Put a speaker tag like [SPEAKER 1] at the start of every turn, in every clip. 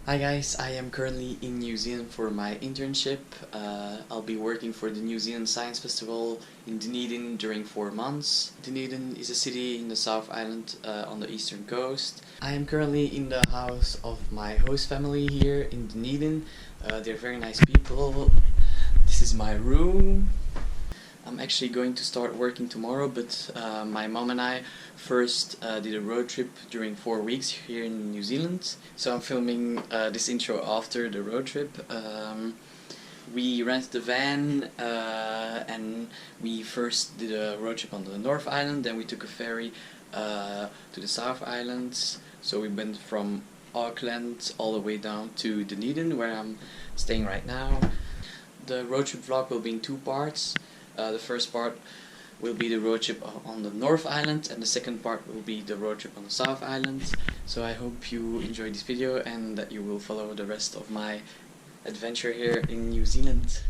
[SPEAKER 1] Hi guys, I am currently in New Zealand for my internship. I'll be working for the New Zealand Science Festival in Dunedin during 4 months. Dunedin is a city in the South Island on the eastern coast. I am currently in the house of my host family here in Dunedin. They're very nice people. This is my room. I'm actually going to start working tomorrow, but my mom and I first did a road trip during 4 weeks here in New Zealand. So I'm filming this intro after the road trip. We rented a van and we first did a road trip on the North Island, then we took a ferry to the South Islands. So we went from Auckland all the way down to Dunedin, where I'm staying right now. The road trip vlog will be in 2 parts. The first part will be the road trip on the North Island, and the second part will be the road trip on the South Island. So I hope you enjoy this video and that you will follow the rest of my adventure here in New Zealand.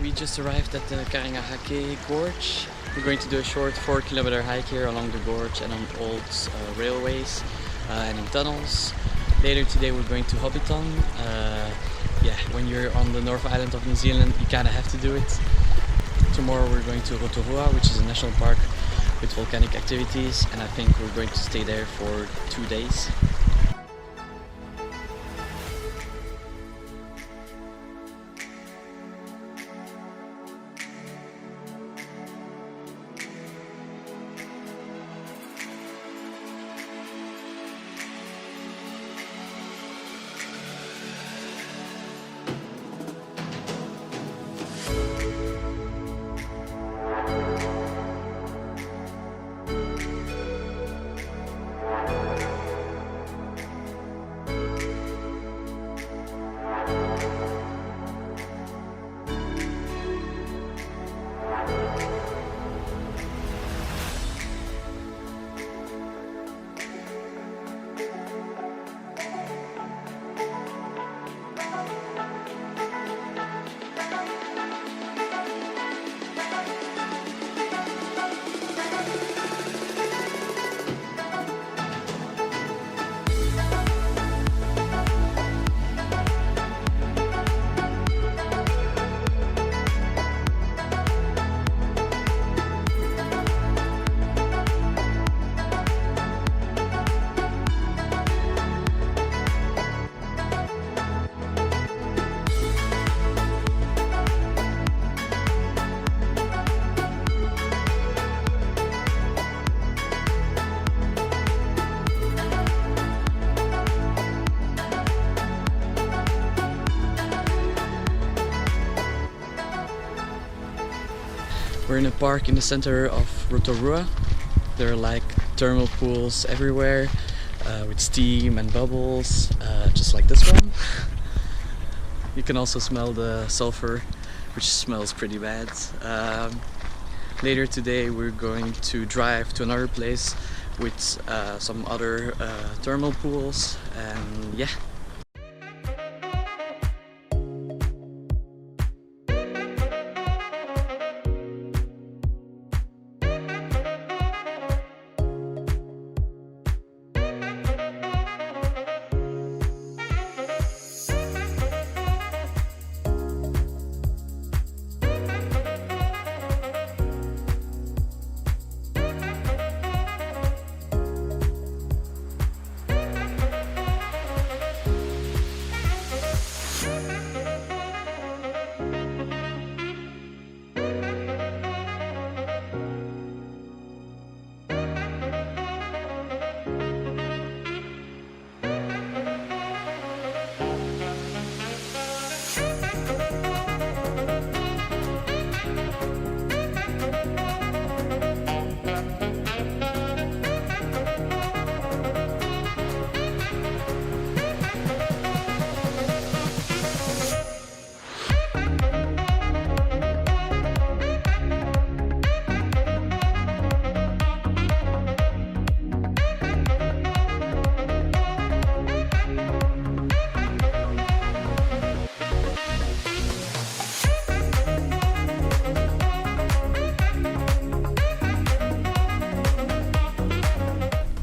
[SPEAKER 1] We just arrived at the Karingahake Gorge. We're going to do a short 4-kilometer hike here along the gorge and on old railways and in tunnels. Later today we're going to Hobbiton. Yeah, when you're on the North Island of New Zealand you kinda have to do it. Tomorrow we're going to Rotorua, which is a national park with volcanic activities, and I think we're going to stay there for 2 days. We're in a park in the center of Rotorua. There are like thermal pools everywhere.
[SPEAKER 2] with steam and bubbles, just like this one. You can also smell the sulfur, which smells pretty bad. Later today we're going to drive to another place with some other thermal pools, and yeah.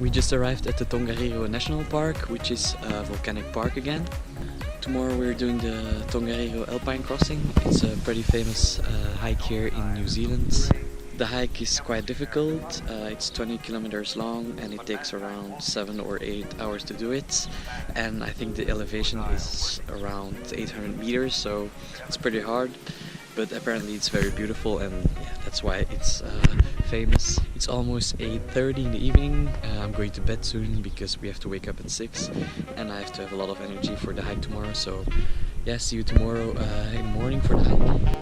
[SPEAKER 2] We just arrived at the Tongariro National Park, which is a volcanic park again. Tomorrow we're doing the Tongariro Alpine Crossing. It's a pretty famous hike here in New Zealand. The hike is quite difficult. It's 20 kilometers long and it takes around 7 or 8 hours to do it. And I think the elevation is around 800 meters, so it's pretty hard. But apparently it's very beautiful, and yeah, that's why it's famous. It's almost 8:30 in the evening. I'm going to bed soon because we have to wake up at 6 and I have to have a lot of energy for the hike tomorrow. So yeah, see you tomorrow in the morning for the hike.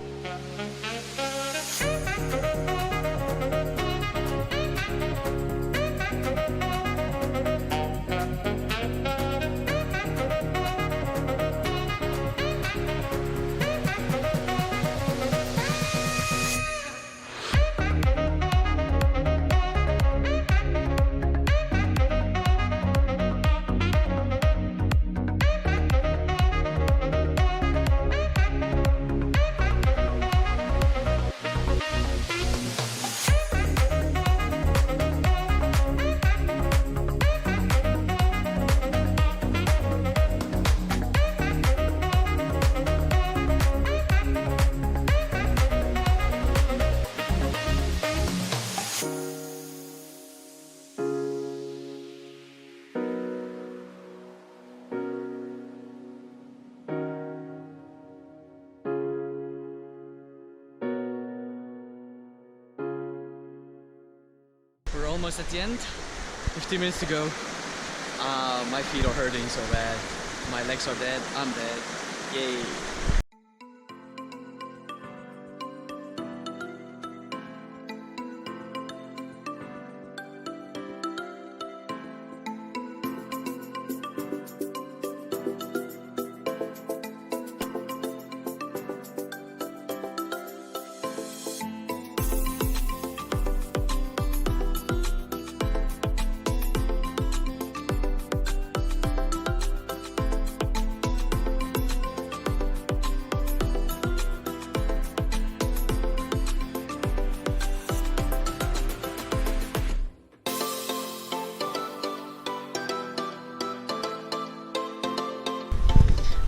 [SPEAKER 2] We're almost at the end. 15 minutes to go. My feet are hurting so bad. My legs are dead. I'm dead. Yay.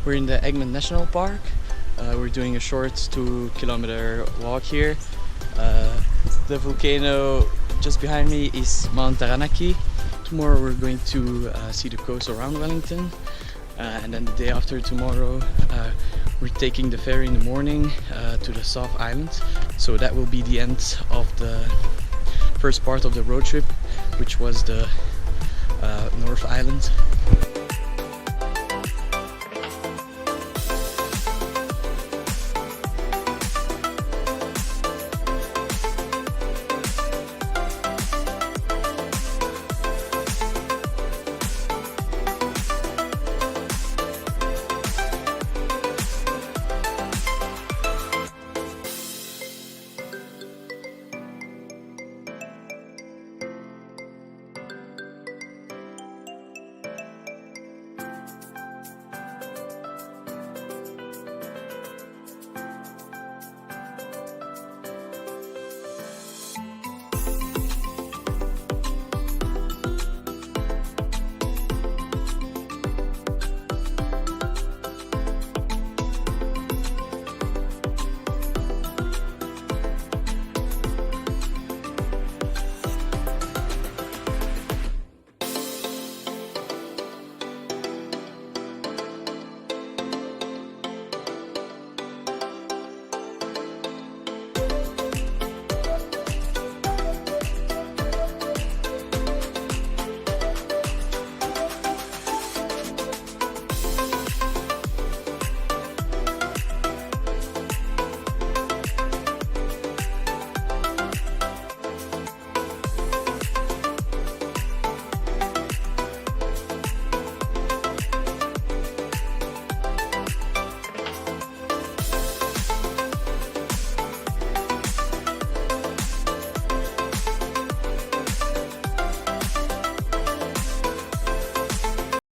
[SPEAKER 2] We're in the Egmont National Park. We're doing a short 2-kilometer walk here. The volcano just behind me is Mount Taranaki. Tomorrow we're going to see the coast around Wellington. And then the day after tomorrow we're taking the ferry in the morning to the South Island. So that will be the end of the first part of the road trip, which was the North Island.